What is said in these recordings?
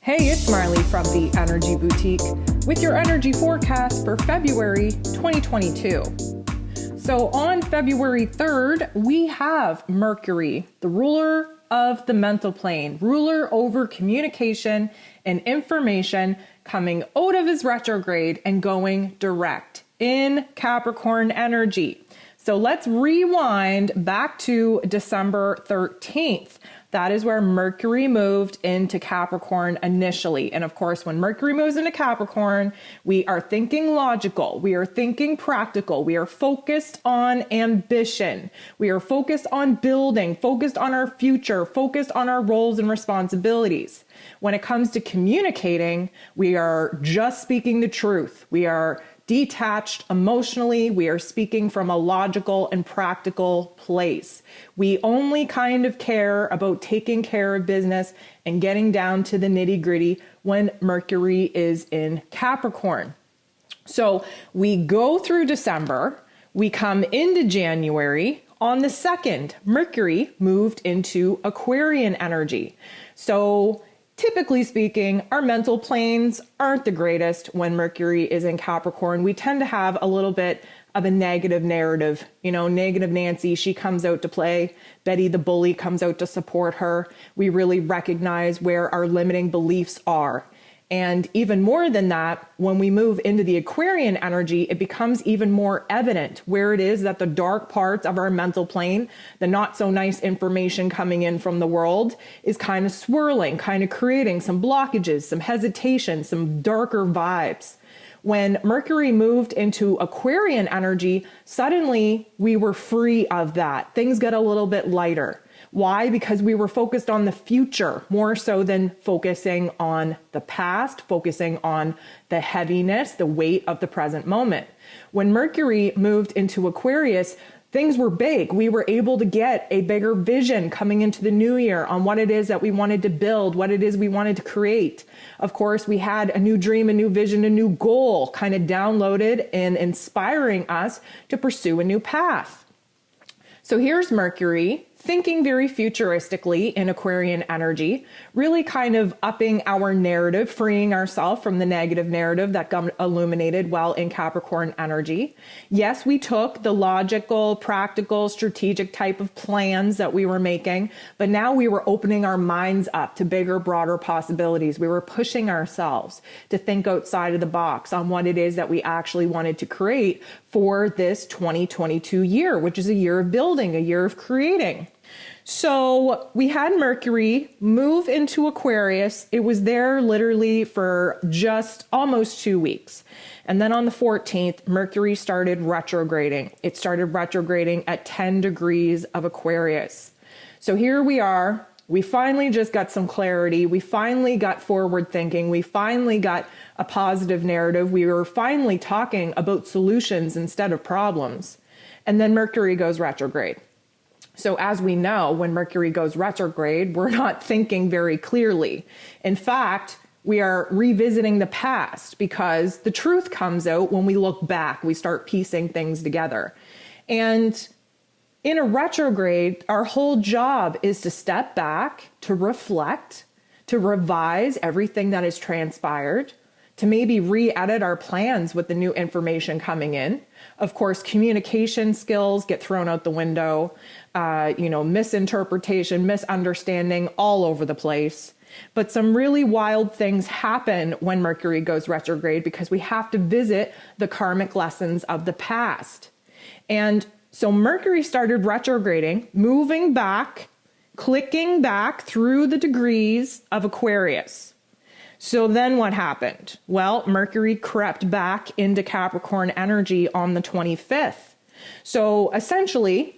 Hey, it's Marley from the Energy Boutique with your energy forecast for February 2022. So on February 3rd, we have Mercury, the ruler of the mental plane, ruler over communication and information, coming out of his retrograde and going direct in Capricorn energy. So let's rewind back to December 13th. That is where Mercury moved into Capricorn initially. And of course, when Mercury moves into Capricorn, we are thinking logical. We are thinking practical. We are focused on ambition. We are focused on building, focused on our future, focused on our roles and responsibilities. When it comes to communicating, we are just speaking the truth. We are detached emotionally. We are speaking from a logical and practical place. We only kind of care about taking care of business and getting down to the nitty-gritty when Mercury is in Capricorn. So we go through December, we come into January. On the 2nd, Mercury moved into Aquarian energy. So typically speaking, our mental planes aren't the greatest when Mercury is in Capricorn. We tend to have a little bit of a negative narrative. You know, negative Nancy, she comes out to play. Betty the bully comes out to support her. We really recognize where our limiting beliefs are. And even more than that, when we move into the Aquarian energy, it becomes even more evident where it is that the dark parts of our mental plane, the not so nice information coming in from the world, is kind of swirling, kind of creating some blockages, some hesitation, some darker vibes. When Mercury moved into Aquarian energy, suddenly we were free of that. Things got a little bit lighter. Why? Because we were focused on the future more so than focusing on the past, focusing on the heaviness, the weight of the present moment. When Mercury moved into Aquarius, things were big. We were able to get a bigger vision coming into the new year on what it is that we wanted to build, what it is we wanted to create. Of course, we had a new dream, a new vision, a new goal kind of downloaded and inspiring us to pursue a new path. So here's Mercury thinking very futuristically in Aquarian energy, really kind of upping our narrative, freeing ourselves from the negative narrative that got illuminated while in Capricorn energy. Yes, we took the logical, practical, strategic type of plans that we were making, but now we were opening our minds up to bigger, broader possibilities. We were pushing ourselves to think outside of the box on what it is that we actually wanted to create for this 2022 year, which is a year of building, a year of creating. So we had Mercury move into Aquarius. It was there literally for just almost 2 weeks. And then on the 14th, Mercury started retrograding. It started retrograding at 10 degrees of Aquarius. So here we are. We finally just got some clarity. We finally got forward thinking. We finally got a positive narrative. We were finally talking about solutions instead of problems. And then Mercury goes retrograde. So as we know, when Mercury goes retrograde, we're not thinking very clearly. In fact, we are revisiting the past because the truth comes out when we look back. We start piecing things together. And in a retrograde, our whole job is to step back, to reflect, to revise everything that has transpired, to maybe re-edit our plans with the new information coming in. Of course, communication skills get thrown out the window, misinterpretation, misunderstanding all over the place. But some really wild things happen when Mercury goes retrograde because we have to visit the karmic lessons of the past. And so Mercury started retrograding, moving back, clicking back through the degrees of Aquarius. So then what happened? Well, Mercury crept back into Capricorn energy on the 25th. So essentially,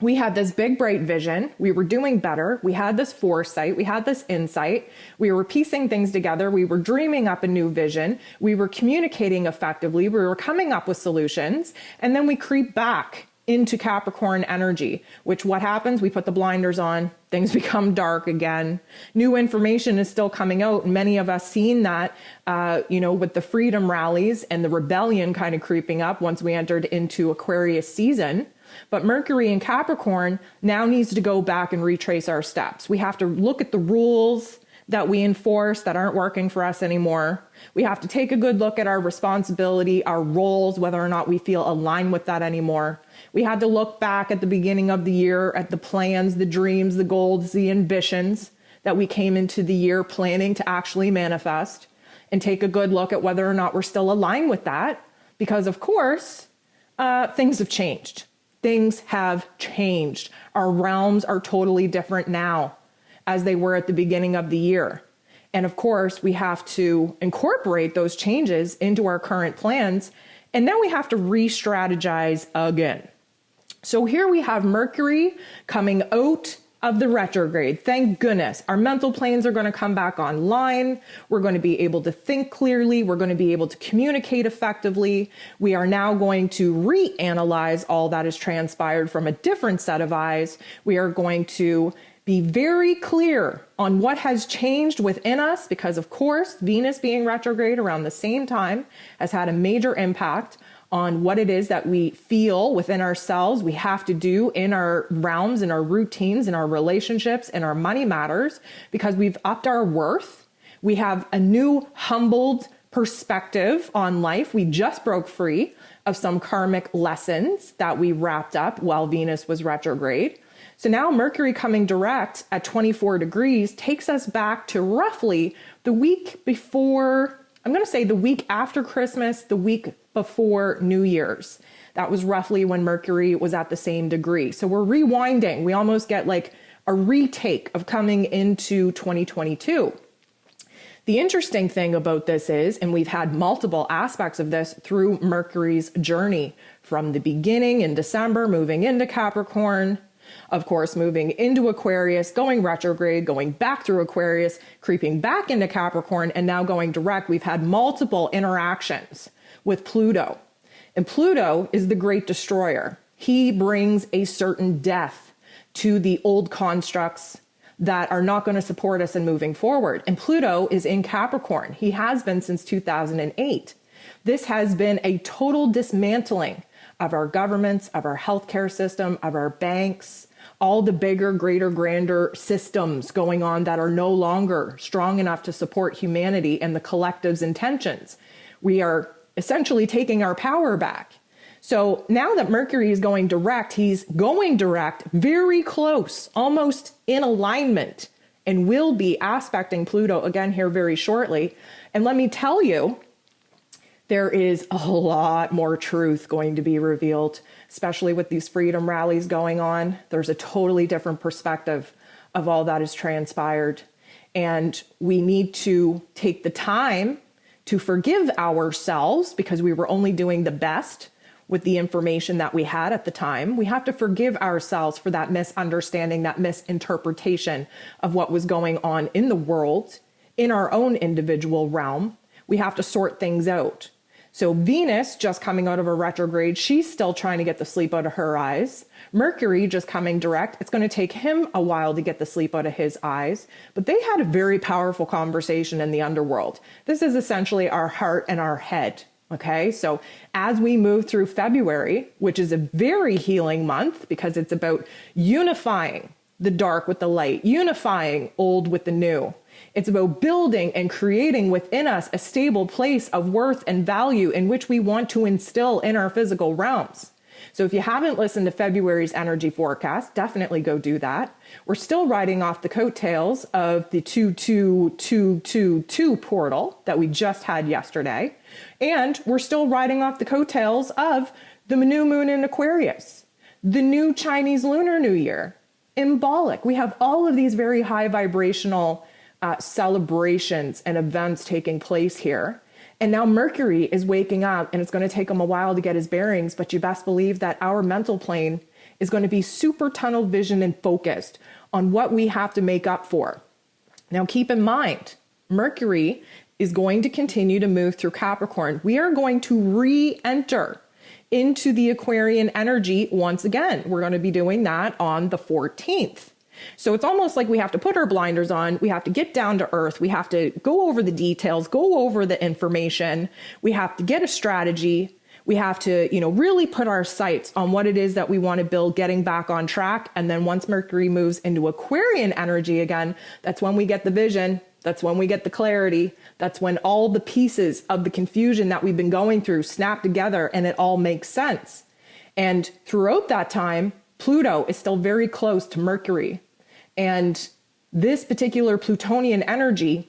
we had this big, bright vision. We were doing better. We had this foresight. We had this insight. We were piecing things together. We were dreaming up a new vision. We were communicating effectively. We were coming up with solutions. And then we creep back into Capricorn energy, which what happens? We put the blinders on, things become dark again. New information is still coming out. Many of us seen that, with the freedom rallies and the rebellion kind of creeping up once we entered into Aquarius season. But Mercury in Capricorn now needs to go back and retrace our steps. We have to look at the rules, that we enforce that aren't working for us anymore. We have to take a good look at our responsibility, our roles, whether or not we feel aligned with that anymore. We had to look back at the beginning of the year at the plans, the dreams, the goals, the ambitions that we came into the year planning to actually manifest, and take a good look at whether or not we're still aligned with that. Because of course, things have changed. Things have changed. Our realms are totally different now as they were at the beginning of the year. And of course, we have to incorporate those changes into our current plans. And then we have to re-strategize again. So here we have Mercury coming out of the retrograde. Thank goodness. Our mental planes are going to come back online. We're going to be able to think clearly. We're going to be able to communicate effectively. We are now going to reanalyze all that has transpired from a different set of eyes. We are going to be very clear on what has changed within us because, of course, Venus being retrograde around the same time has had a major impact on what it is that we feel within ourselves we have to do in our realms, in our routines, in our relationships, in our money matters, because we've upped our worth. We have a new humbled perspective on life. We just broke free of some karmic lessons that we wrapped up while Venus was retrograde. So now Mercury coming direct at 24 degrees takes us back to roughly the week before, I'm going to say the week after Christmas, the week before New Year's. That was roughly when Mercury was at the same degree. So we're rewinding. We almost get like a retake of coming into 2022. The interesting thing about this is, and we've had multiple aspects of this through Mercury's journey from the beginning in December, moving into Capricorn, of course, moving into Aquarius, going retrograde, going back through Aquarius, creeping back into Capricorn, and now going direct. We've had multiple interactions with Pluto. And Pluto is the great destroyer. He brings a certain death to the old constructs that are not going to support us in moving forward. And Pluto is in Capricorn. He has been since 2008. This has been a total dismantling of our governments, of our healthcare system, of our banks, all the bigger, greater, grander systems going on that are no longer strong enough to support humanity and the collective's intentions. We are essentially taking our power back. So now that Mercury is going direct, he's going direct very close, almost in alignment, and will be aspecting Pluto again here very shortly. And let me tell you, there is a lot more truth going to be revealed, especially with these freedom rallies going on. There's a totally different perspective of all that has transpired. And we need to take the time to forgive ourselves because we were only doing the best with the information that we had at the time. We have to forgive ourselves for that misunderstanding, that misinterpretation of what was going on in the world, in our own individual realm. We have to sort things out. So Venus just coming out of a retrograde, she's still trying to get the sleep out of her eyes. Mercury just coming direct, it's going to take him a while to get the sleep out of his eyes. But they had a very powerful conversation in the underworld. This is essentially our heart and our head. Okay, so as we move through February, which is a very healing month because it's about unifying the dark with the light, unifying old with the new. It's about building and creating within us a stable place of worth and value in which we want to instill in our physical realms. So if you haven't listened to February's energy forecast, definitely go do that. We're still riding off the coattails of the 22222 portal that we just had yesterday. And we're still riding off the coattails of the new moon in Aquarius, the new Chinese Lunar New Year, Symbolic. We have all of these very high vibrational celebrations and events taking place here. And now Mercury is waking up, and it's going to take him a while to get his bearings, but you best believe that our mental plane is going to be super tunnel vision and focused on what we have to make up for. Now keep in mind, Mercury is going to continue to move through Capricorn. We are going to re-enter into the Aquarian energy once again. We're going to be doing that on the 14th. So it's almost like we have to put our blinders on. We have to get down to earth. We have to go over the details, go over the information. We have to get a strategy. We have to, really put our sights on what it is that we want to build, getting back on track. And then once Mercury moves into Aquarian energy again, that's when we get the vision. That's when we get the clarity. That's when all the pieces of the confusion that we've been going through snap together and it all makes sense. And throughout that time, Pluto is still very close to Mercury. And this particular Plutonian energy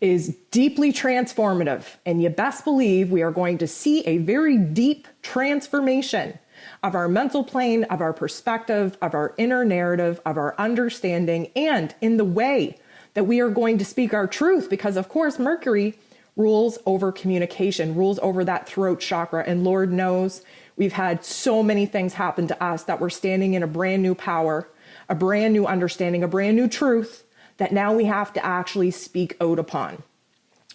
is deeply transformative. And you best believe we are going to see a very deep transformation of our mental plane, of our perspective, of our inner narrative, of our understanding, and in the way that we are going to speak our truth. Because of course, Mercury rules over communication, rules over that throat chakra. And Lord knows we've had so many things happen to us that we're standing in a brand new power, a brand new understanding, a brand new truth that now we have to actually speak out upon.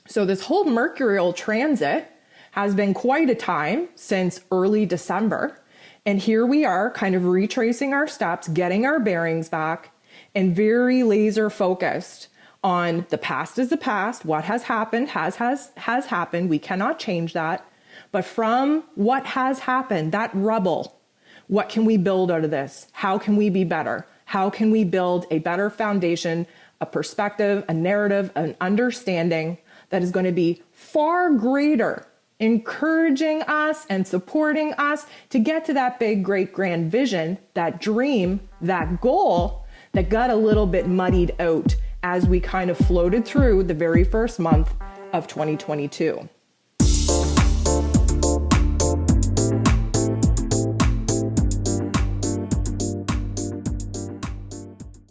So this whole Mercurial transit has been quite a time since early December. And here we are kind of retracing our steps, getting our bearings back, and very laser focused on the past is the past. What has happened has happened. We cannot change that. But from what has happened, that rubble, what can we build out of this? How can we be better? How can we build a better foundation, a perspective, a narrative, an understanding that is going to be far greater, encouraging us and supporting us to get to that big, great, grand vision, that dream, that goal that got a little bit muddied out as we kind of floated through the very first month of 2022.